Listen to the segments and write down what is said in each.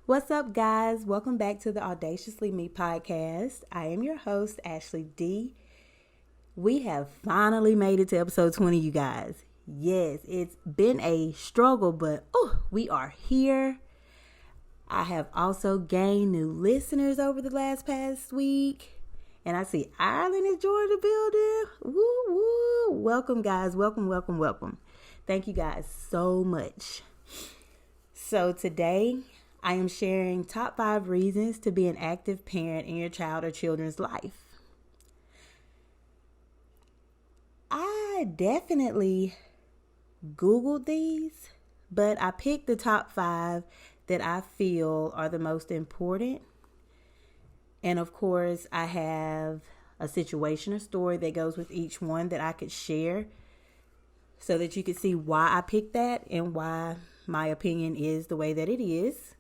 What's up, guys? Welcome back to the Audaciously Me podcast. I am your host, Ashley D. We have finally made it to episode 20, you guys. Yes, it's been a struggle, but we are here. I have also gained new listeners over the past week. And I see Ireland is joining the building. Woo, woo. Welcome, guys. Welcome. Thank you guys so much. So today, I am sharing top 5 reasons to be an active parent in your child or children's life. I definitely Googled these, but I picked the top 5 that I feel are the most important. And of course, I have a situation or story that goes with each one that I could share so that you could see why I picked that and why my opinion is the way that it is.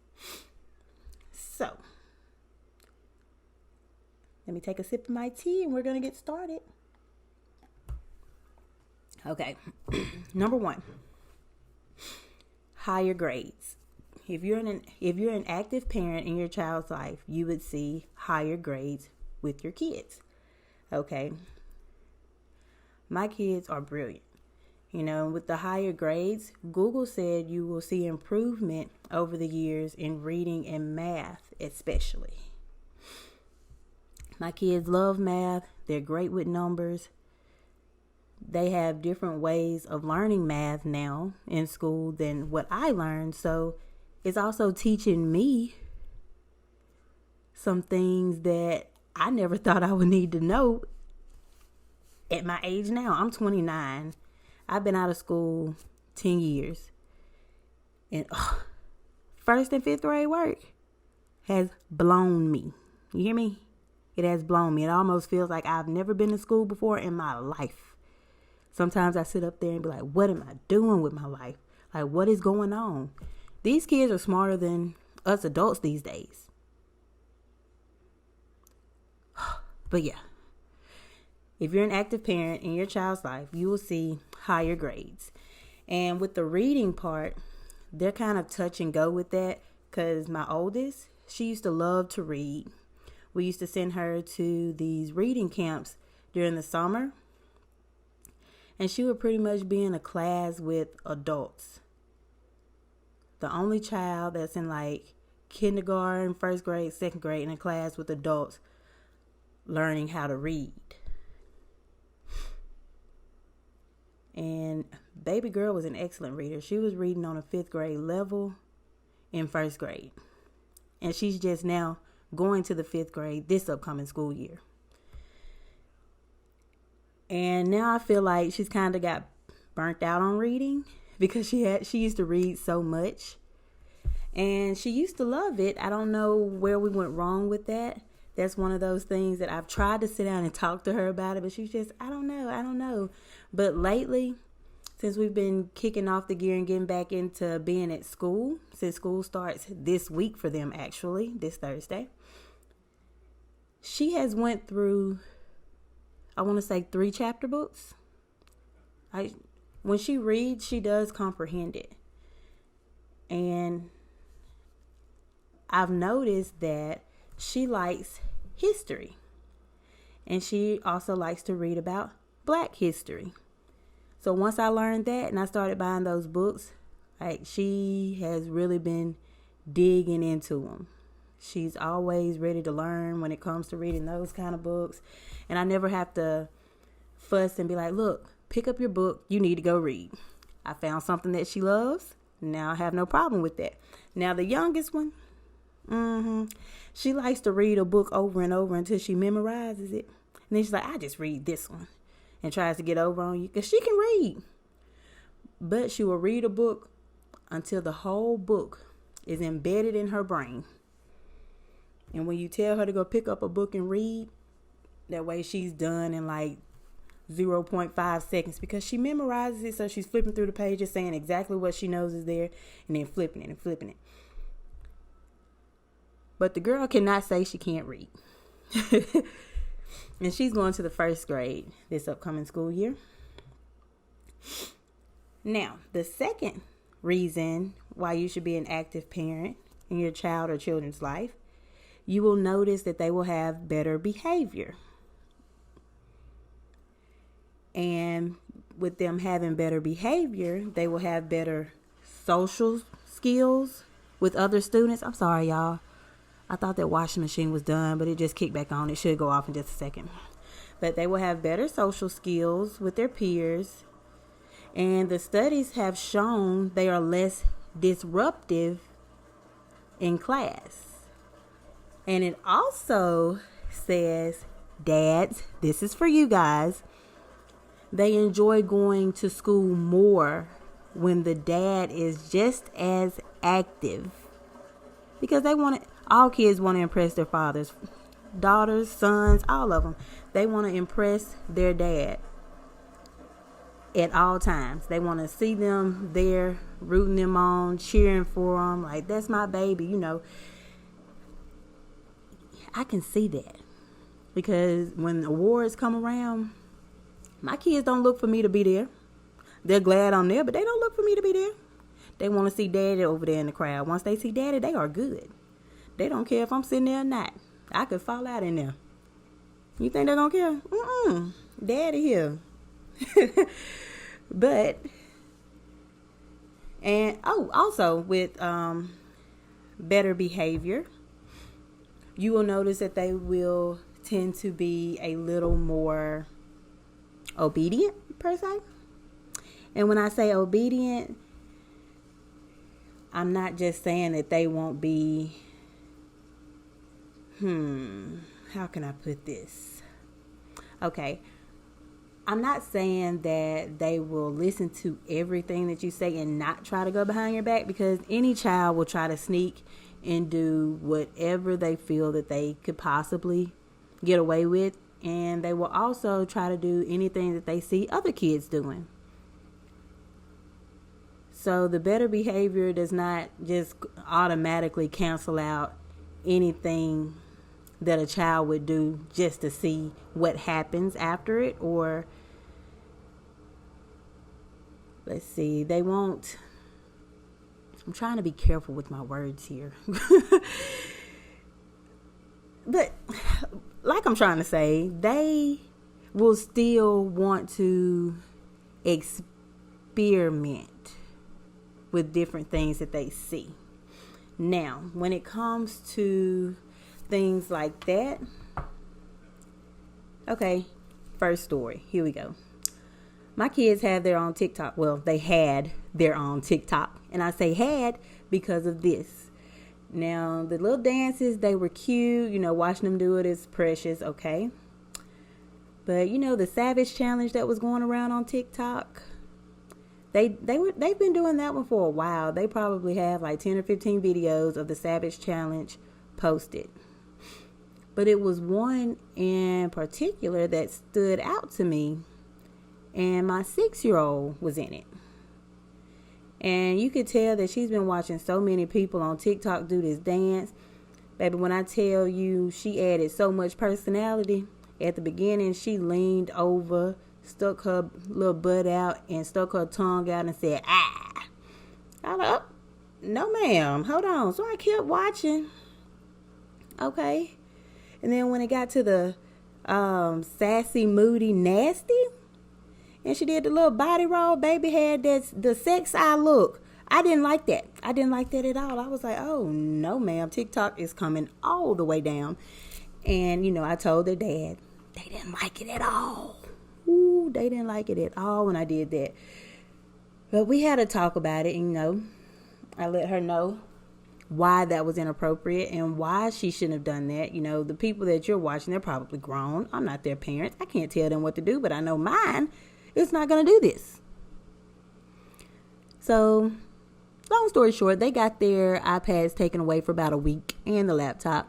So, let me take a sip of my tea and we're going to get started. Okay, number 1, higher grades. If you're an active parent in your child's life, you would see higher grades with your kids. Okay. My kids are brilliant. With the higher grades, Google said you will see improvement over the years in reading and math, especially. My kids love math. They're great with numbers. They have different ways of learning math now in school than what I learned. So it's also teaching me some things that I never thought I would need to know at my age now. I'm 29. I've been out of school 10 years. And first and fifth grade work has blown me. You hear me? It has blown me. It almost feels like I've never been to school before in my life. Sometimes I sit up there and be like, what am I doing with my life? Like, what is going on? These kids are smarter than us adults these days. But yeah, if you're an active parent in your child's life, you will see higher grades. And with the reading part, they're kind of touch and go with that because my oldest, she used to love to read. We used to send her to these reading camps during the summer. And she would pretty much be in a class with adults. The only child that's in like kindergarten, first grade, second grade in a class with adults learning how to read. And baby girl was an excellent reader. She was reading on a 5th grade level in first grade. And she's just now going to the 5th grade this upcoming school year. And now I feel like she's kind of got burnt out on reading because she used to read so much. And she used to love it. I don't know where we went wrong with that. That's one of those things that I've tried to sit down and talk to her about it, but she's just, I don't know. But lately, since we've been kicking off the gear and getting back into being at school, since school starts this week for them actually, this Thursday, she has went through, I want to say 3 chapter books. When she reads, she does comprehend it. And I've noticed that she likes history. And she also likes to read about Black history. So once I learned that and I started buying those books, she has really been digging into them. She's always ready to learn when it comes to reading those kind of books. And I never have to fuss and be like, look, pick up your book. You need to go read. I found something that she loves. Now I have no problem with that. Now the youngest one, she likes to read a book over and over until she memorizes it. And then she's like, I just read this one. And tries to get over on you because she can read. But she will read a book until the whole book is embedded in her brain. And when you tell her to go pick up a book and read, that way she's done in like 0.5 seconds because she memorizes it. So she's flipping through the pages, saying exactly what she knows is there, and then flipping it. But the girl cannot say she can't read. And she's going to the 1st grade this upcoming school year. Now, the second reason why you should be an active parent in your child or children's life, you will notice that they will have better behavior. And with them having better behavior, they will have better social skills with other students. I'm sorry, y'all. I thought that washing machine was done, but it just kicked back on. It should go off in just a second. But they will have better social skills with their peers. And the studies have shown they are less disruptive in class. And it also says, dads, this is for you guys, they enjoy going to school more when the dad is just as active. Because all kids want to impress their fathers. Daughters, sons, all of them. They want to impress their dad at all times. They want to see them there, rooting them on, cheering for them. Like, that's my baby, you know. I can see that. Because when awards come around, my kids don't look for me to be there. They're glad I'm there, but they don't look for me to be there. They want to see daddy over there in the crowd. Once they see daddy, they are good. They don't care if I'm sitting there or not. I could fall out in there. You think they're going to care? Daddy here. But, and also with better behavior, you will notice that they will tend to be a little more obedient, per se. And when I say obedient, I'm not just saying that they won't be, how can I put this? Okay. I'm not saying that they will listen to everything that you say and not try to go behind your back, because any child will try to sneak and do whatever they feel that they could possibly get away with. And they will also try to do anything that they see other kids doing. So the better behavior does not just automatically cancel out anything that a child would do just to see what happens after it. Or, let's see, they won't, I'm trying to be careful with my words here. But like I'm trying to say, they will still want to experiment with different things that they see. Now, when it comes to things like that, okay, first story, here we go. My kids have their own TikTok. Well, they had their own TikTok. And I say had because of this. Now, the little dances, they were cute. You know, watching them do it is precious, okay? But, you know, the Savage Challenge that was going around on TikTok, they've been doing that one for a while. They probably have like 10 or 15 videos of the Savage Challenge posted. But it was one in particular that stood out to me. And my 6-year-old was in it. And you could tell that she's been watching so many people on TikTok do this dance. Baby, when I tell you she added so much personality, at the beginning she leaned over, stuck her little butt out and stuck her tongue out and said, ah. I was like, oh, no ma'am, hold on. So I kept watching. Okay. And then when it got to the sassy, moody, nasty, and she did the little body roll, baby had the sex eye look. I didn't like that. I didn't like that at all. I was like, oh, no, ma'am. TikTok is coming all the way down. And, you know, I told their dad, they didn't like it at all. Ooh, they didn't like it at all when I did that. But we had a talk about it, and, you know, I let her know why that was inappropriate and why she shouldn't have done that. You know, the people that you're watching, they're probably grown. I'm not their parents. I can't tell them what to do, but I know mine is not going to do this. So, long story short, they got their iPads taken away for about a week and the laptop.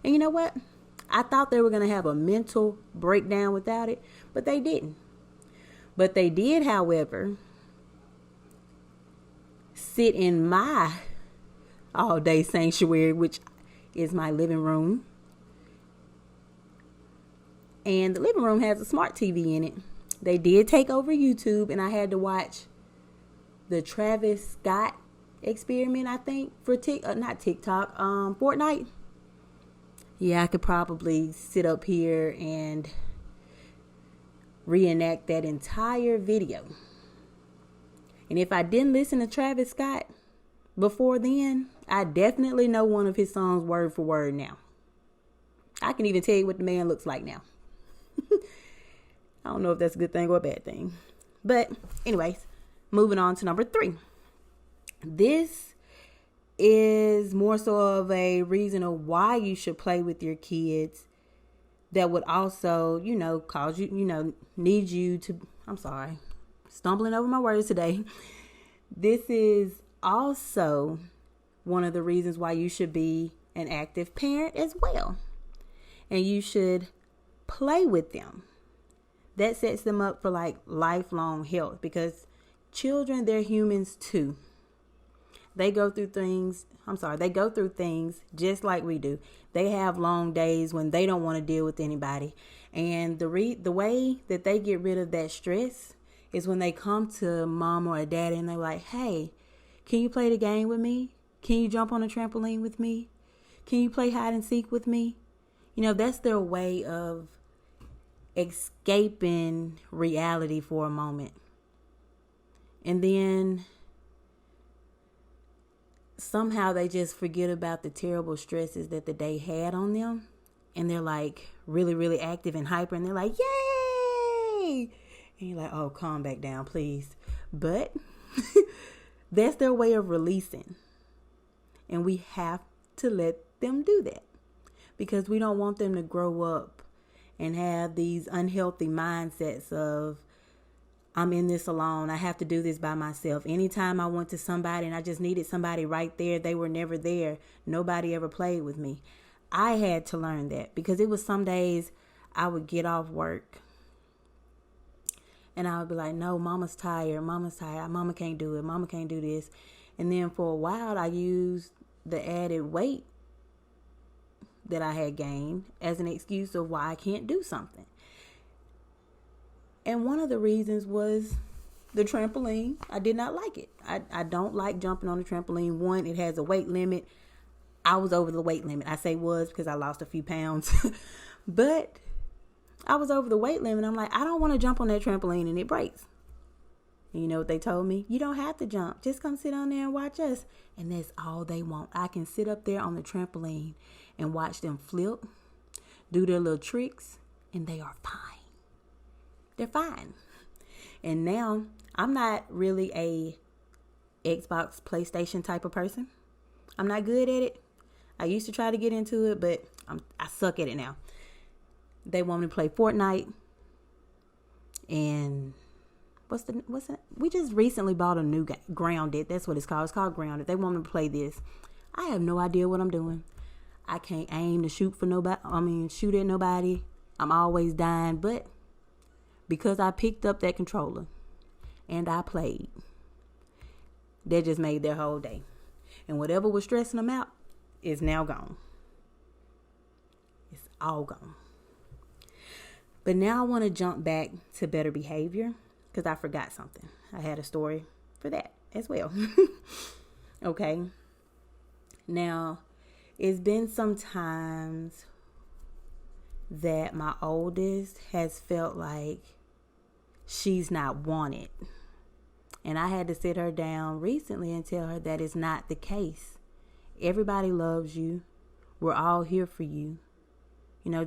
And you know what? I thought they were going to have a mental breakdown without it, but they didn't. But they did, however, sit in my all-day sanctuary, which is my living room. And the living room has a smart TV in it. They did take over YouTube, and I had to watch the Travis Scott experiment, I think, for not TikTok, Fortnite. Yeah, I could probably sit up here and reenact that entire video. And if I didn't listen to Travis Scott before then, I definitely know one of his songs word for word now. I can even tell you what the man looks like now. I don't know if that's a good thing or a bad thing. But anyways, moving on to number 3. This is more so of a reason of why you should play with your kids that would also, cause you, need you to, I'm sorry, stumbling over my words today. This is also one of the reasons why you should be an active parent as well. And you should play with them. That sets them up for like lifelong health, because children, they're humans too. They go through things just like we do. They have long days when they don't want to deal with anybody. And the way that they get rid of that stress is when they come to mom or a daddy and they're like, hey, can you play the game with me? Can you jump on a trampoline with me? Can you play hide and seek with me? That's their way of escaping reality for a moment. And then somehow they just forget about the terrible stresses that the day had on them. And they're like really, really active and hyper. And they're like, yay! And you're like, oh, calm back down, please. But that's their way of releasing. And we have to let them do that, because we don't want them to grow up and have these unhealthy mindsets of, I'm in this alone. I have to do this by myself. Anytime I went to somebody and I just needed somebody right there, they were never there. Nobody ever played with me. I had to learn that, because it was some days I would get off work and I would be like, no, mama's tired. Mama can't do it. Mama can't do this. And then for a while, I used the added weight that I had gained as an excuse of why I can't do something. And one of the reasons was the trampoline. I did not like it. I don't like jumping on the trampoline. One, it has a weight limit. I was over the weight limit. I say was because I lost a few pounds. But I was over the weight limit. I'm like, I don't want to jump on that trampoline and it breaks. And you know what they told me? You don't have to jump. Just come sit on there and watch us. And that's all they want. I can sit up there on the trampoline and watch them flip, do their little tricks, and they are fine. They're fine. And now, I'm not really a Xbox, PlayStation type of person. I'm not good at it. I used to try to get into it, but I suck at it now. They want me to play Fortnite. And what's that? We just recently bought a new game, Grounded. That's what it's called. It's called Grounded. They want me to play this. I have no idea what I'm doing. I can't aim to shoot at nobody. I'm always dying, but because I picked up that controller and I played, that just made their whole day. And whatever was stressing them out is now gone. It's all gone. But now I want to jump back to better behavior, because I forgot something. I had a story for that as well. Okay. Now, it's been some times that my oldest has felt like she's not wanted. And I had to sit her down recently and tell her that is not the case. Everybody loves you. We're all here for you.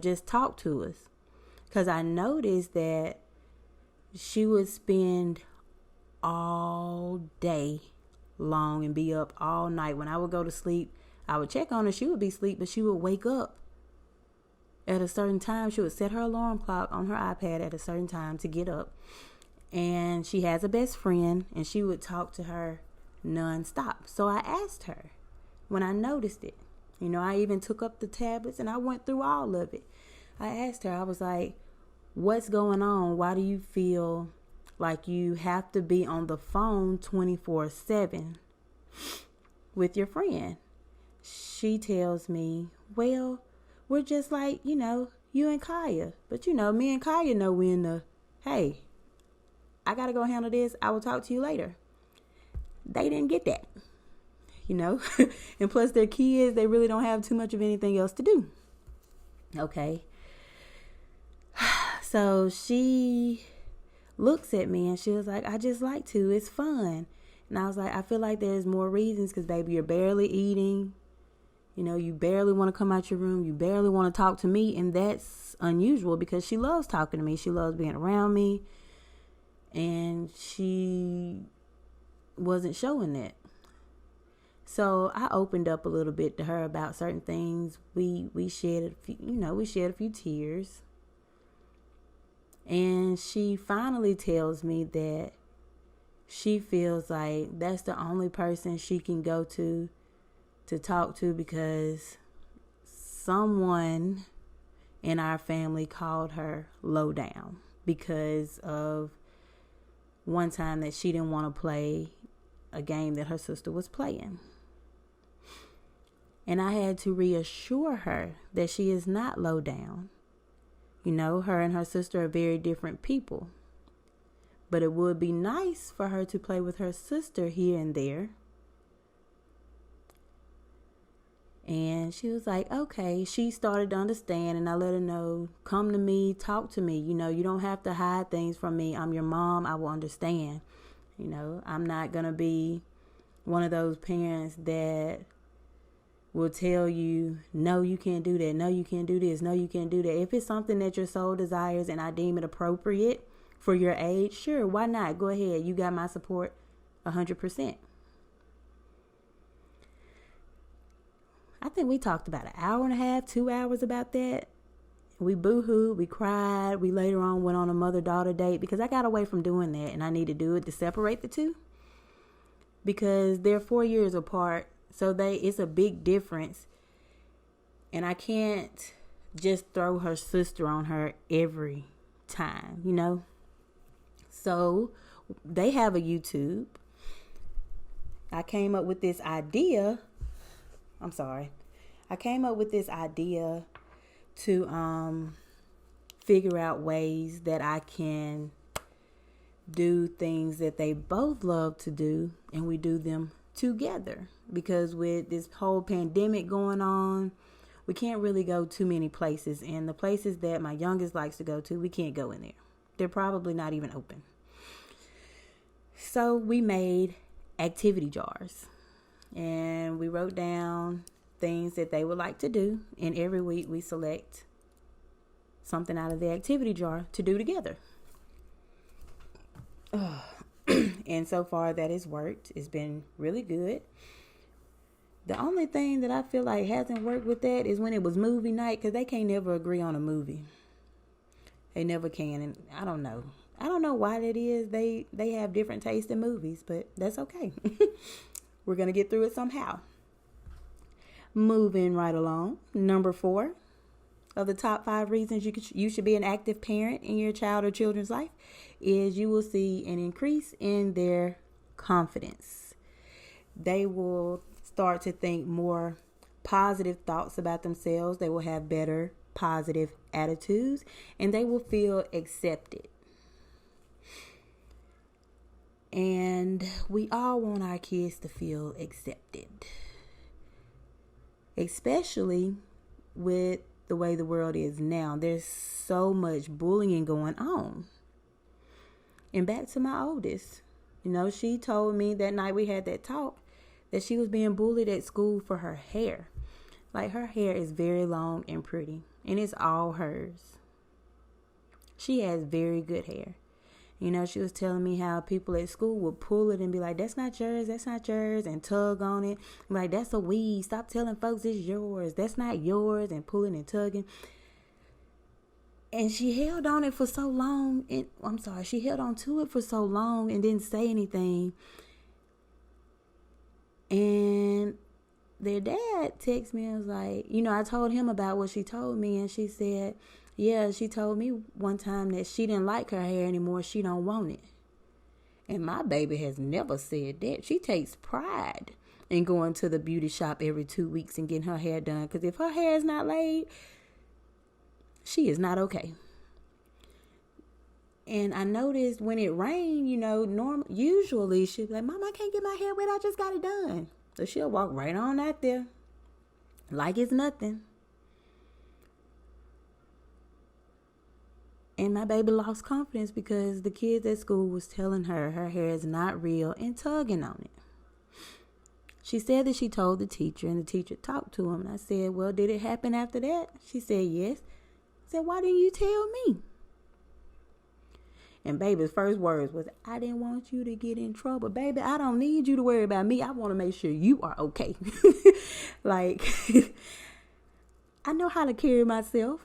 Just talk to us. Because I noticed that she would spend all day long and be up all night. When I would go to sleep, I would check on her. She would be asleep, but she would wake up at a certain time. She would set her alarm clock on her iPad at a certain time to get up. And she has a best friend, and she would talk to her nonstop. So I asked her when I noticed it. I even took up the tablets and I went through all of it. I asked her, I was like, what's going on? Why do you feel like you have to be on the phone 24/7 with your friend? She tells me, well, we're just like, you and Kaya. But, me and Kaya know when hey, I got to go handle this. I will talk to you later. They didn't get that. you know. And plus they're kids, they really don't have too much of anything else to do. Okay. So she looks at me and she was like, I just like to. It's fun. And I was like, I feel like there's more reasons because, baby, you're barely eating. You know, you barely want to come out your room. You barely want to talk to me. And that's unusual because she loves talking to me. She loves being around me. And she wasn't showing that. So I opened up a little bit to her about certain things. We shed a few, we shed a few tears. And she finally tells me that she feels like that's the only person she can go to talk to because someone in our family called her low down because of one time that she didn't want to play a game that her sister was playing. And I had to reassure her that she is not low down. You know, her and her sister are very different people. But it would be nice for her to play with her sister here and there. And she was like, okay. She started to understand, and I let her know, come to me, talk to me. You know, you don't have to hide things from me. I'm your mom. I will understand. You know, I'm not going to be one of those parents that will tell you, no, you can't do that. No, you can't do this. No, you can't do that. If it's something that your soul desires and I deem it appropriate for your age, sure, why not? Go ahead. You got my support 100%. I think we talked about an hour and a half, 2 hours about that. We boo-hooed, we cried. We later on went on a mother-daughter date because I got away from doing that and I need to do it to separate the two because they're 4 years apart. So it's a big difference. And I can't just throw her sister on her every time, you know? So they have a YouTube. I came up with this idea to figure out ways that I can do things that they both love to do, and we do them together. Because with this whole pandemic going on, we can't really go too many places, and the places that my youngest likes to go to, we can't go in there. They're probably not even open. So we made activity jars, and we wrote down things that they would like to do, and every week we select something out of the activity jar to do together. And so far that has worked. It's been really good. The only thing that I feel like hasn't worked with that is when it was movie night, because they can't never agree on a movie. They never can, and I don't know. I don't know why that is. They have different tastes in movies, but that's okay. We're going to get through it somehow. Moving right along. Number 4 of the top 5 reasons you should be an active parent in your child or children's life is you will see an increase in their confidence. They will start to think more positive thoughts about themselves. They will have better positive attitudes, and they will feel accepted. And we all want our kids to feel accepted, especially with the way the world is now. There's so much bullying going on. And back to my oldest, she told me that night we had that talk that she was being bullied at school for her hair. Like, her hair is very long and pretty, and it's all hers. She has very good hair. She was telling me how people at school would pull it and be like, that's not yours, and tug on it. Like, that's a weed. Stop telling folks it's yours. That's not yours, and pulling and tugging. And she held on it for so long. She held on to it for so long and didn't say anything. And their dad texted me and was like, I told him about what she told me, and she said, yeah, she told me one time that she didn't like her hair anymore. She don't want it. And my baby has never said that. She takes pride in going to the beauty shop every 2 weeks and getting her hair done. Because if her hair is not laid, she is not okay. And I noticed when it rained, usually she'd be like, Mom, I can't get my hair wet. I just got it done. So she'll walk right on out there like it's nothing. And my baby lost confidence because the kids at school was telling her hair is not real and tugging on it. She said that she told the teacher and the teacher talked to him. And I said, well, did it happen after that? She said, yes. I said, why didn't you tell me? And baby's first words was, I didn't want you to get in trouble. Baby, I don't need you to worry about me. I want to make sure you are okay. Like, I know how to carry myself.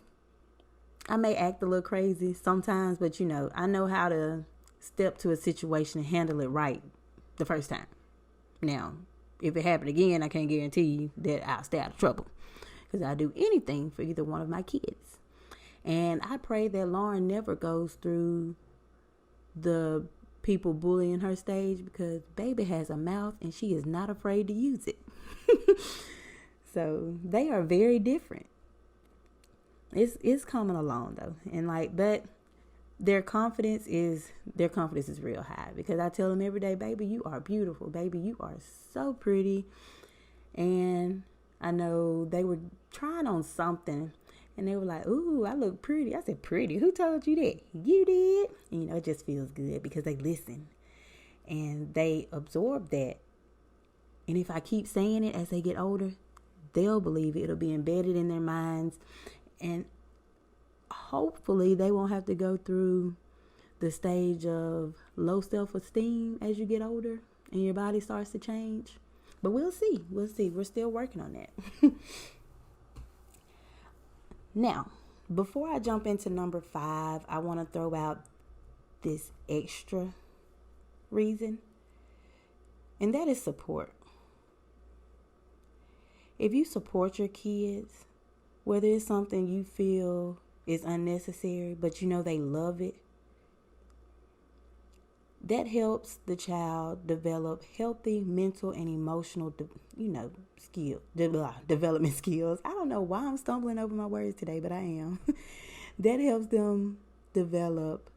I may act a little crazy sometimes, but I know how to step to a situation and handle it right the first time. Now, if it happened again, I can't guarantee you that I'll stay out of trouble because I'll do anything for either one of my kids. And I pray that Lauren never goes through the people bullying her stage because baby has a mouth and she is not afraid to use it. So they are very different. It's coming along though. And but their confidence is real high because I tell them every day, baby, you are beautiful. Baby, you are so pretty. And I know they were trying on something and they were like, ooh, I look pretty. I said, pretty? Who told you that? You did. And, it just feels good because they listen and they absorb that. And if I keep saying it as they get older, they'll believe it. It'll be embedded in their minds. And hopefully they won't have to go through the stage of low self-esteem as you get older and your body starts to change. But we'll see. We're still working on that. Now, before I jump into number 5, I want to throw out this extra reason, and that is support. If you support your kids, whether it's something you feel is unnecessary, but they love it, that helps the child develop healthy mental and emotional, development skills. I don't know why I'm stumbling over my words today, but I am. That helps them develop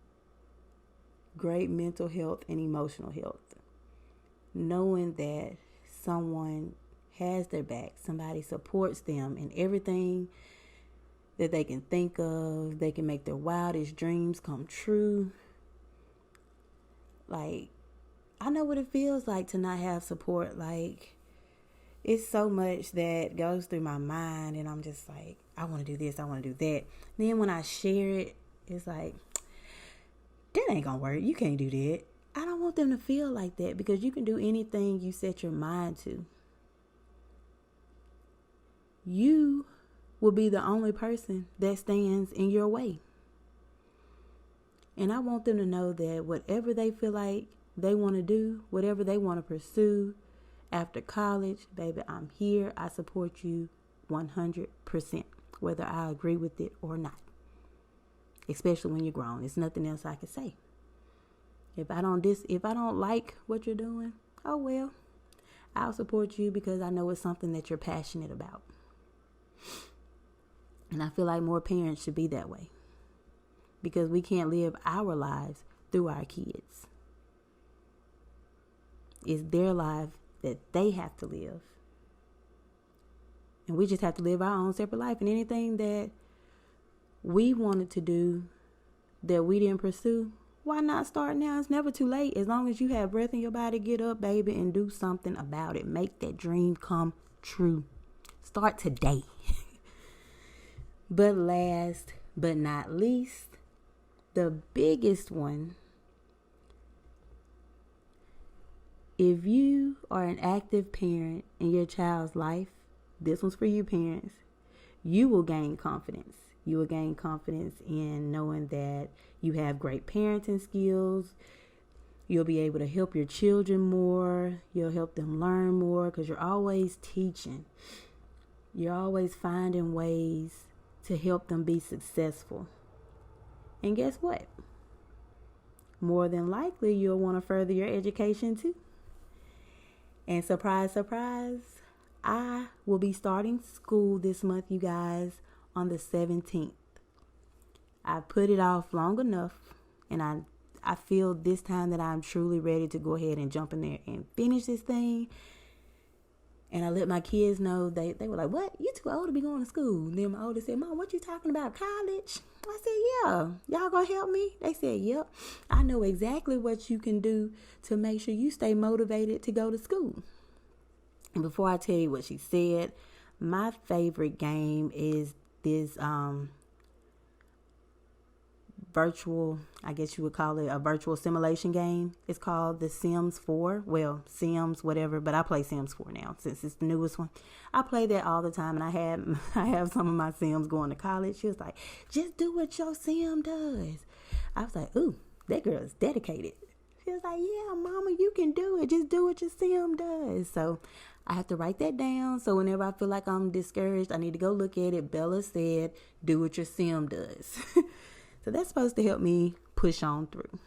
great mental health and emotional health. Knowing that someone has their back, somebody supports them in everything that they can think of, they can make their wildest dreams come true. I know what it feels like to not have support. It's so much that goes through my mind and I'm just like, I want to do this, I want to do that. Then when I share it, it's like, that ain't gonna work. You can't do that. I don't want them to feel like that because you can do anything you set your mind to. You will be the only person that stands in your way. And I want them to know that whatever they feel like they want to do, whatever they want to pursue after college, baby, I'm here. I support you 100%, whether I agree with it or not. Especially when you're grown. There's nothing else I can say. If I don't like what you're doing, oh well. I'll support you because I know it's something that you're passionate about. And I feel like more parents should be that way. Because we can't live our lives through our kids. It's their life that they have to live. And we just have to live our own separate life. And anything that we wanted to do that we didn't pursue, why not start now? It's never too late. As long as you have breath in your body, get up, baby, and do something about it. Make that dream come true. Start today. But last but not least, the biggest one, if you are an active parent in your child's life, this one's for you parents, you will gain confidence. You will gain confidence in knowing that you have great parenting skills. You'll be able to help your children more. You'll help them learn more because you're always teaching. You're always finding ways to help them be successful. And guess what? More than likely, you'll want to further your education too. And surprise, surprise, I will be starting school this month, you guys, on the 17th. I put it off long enough, and I feel this time that I'm truly ready to go ahead and jump in there and finish this thing. And I let my kids know, they were like, what? You too old to be going to school. And then my oldest said, Mom, what you talking about, college? I said, yeah. Y'all gonna help me? They said, yep. I know exactly what you can do to make sure you stay motivated to go to school. And before I tell you what she said, my favorite game is this virtual, I guess you would call it a virtual simulation game. It's called The Sims 4. Well, Sims, whatever, but I play Sims 4 now since it's the newest one. I play that all the time, and I have some of my Sims going to college. She was like, just do what your Sim does. I was like, ooh, that girl is dedicated. She was like, yeah, Mama, you can do it. Just do what your Sim does. So I have to write that down. So whenever I feel like I'm discouraged, I need to go look at it. Bella said, do what your Sim does. So that's supposed to help me push on through.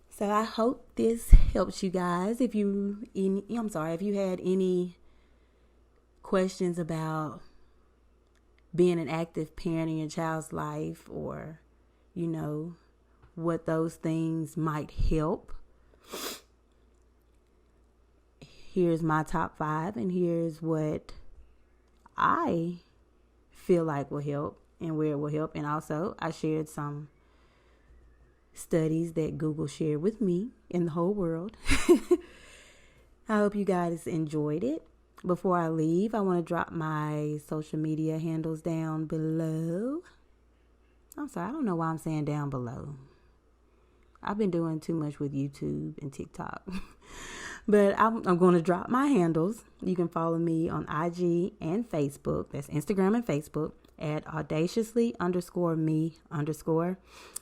So I hope this helps you guys. If you had any questions about being an active parent in your child's life, or, what those things might help, here's my top 5, and here's what I feel like will help and where it will help. And also, I shared some studies that Google shared with me in the whole world. I hope you guys enjoyed it. Before I leave, I want to drop my social media handles down below. I'm sorry, I don't know why I'm saying down below. I've been doing too much with YouTube and TikTok. But I'm going to drop my handles. You can follow me on IG and Facebook. That's Instagram and Facebook at audaciously_me_.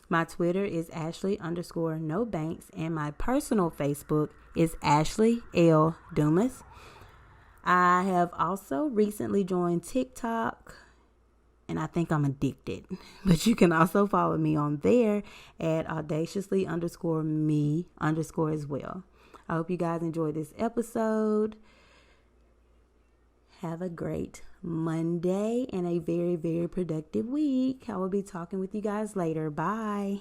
My Twitter is Ashley_NoBanks. And my personal Facebook is Ashley L. Dumas. I have also recently joined TikTok, and I think I'm addicted. But you can also follow me on there at audaciously_me_ as well. I hope you guys enjoyed this episode. Have a great Monday and a very, very productive week. I will be talking with you guys later. Bye.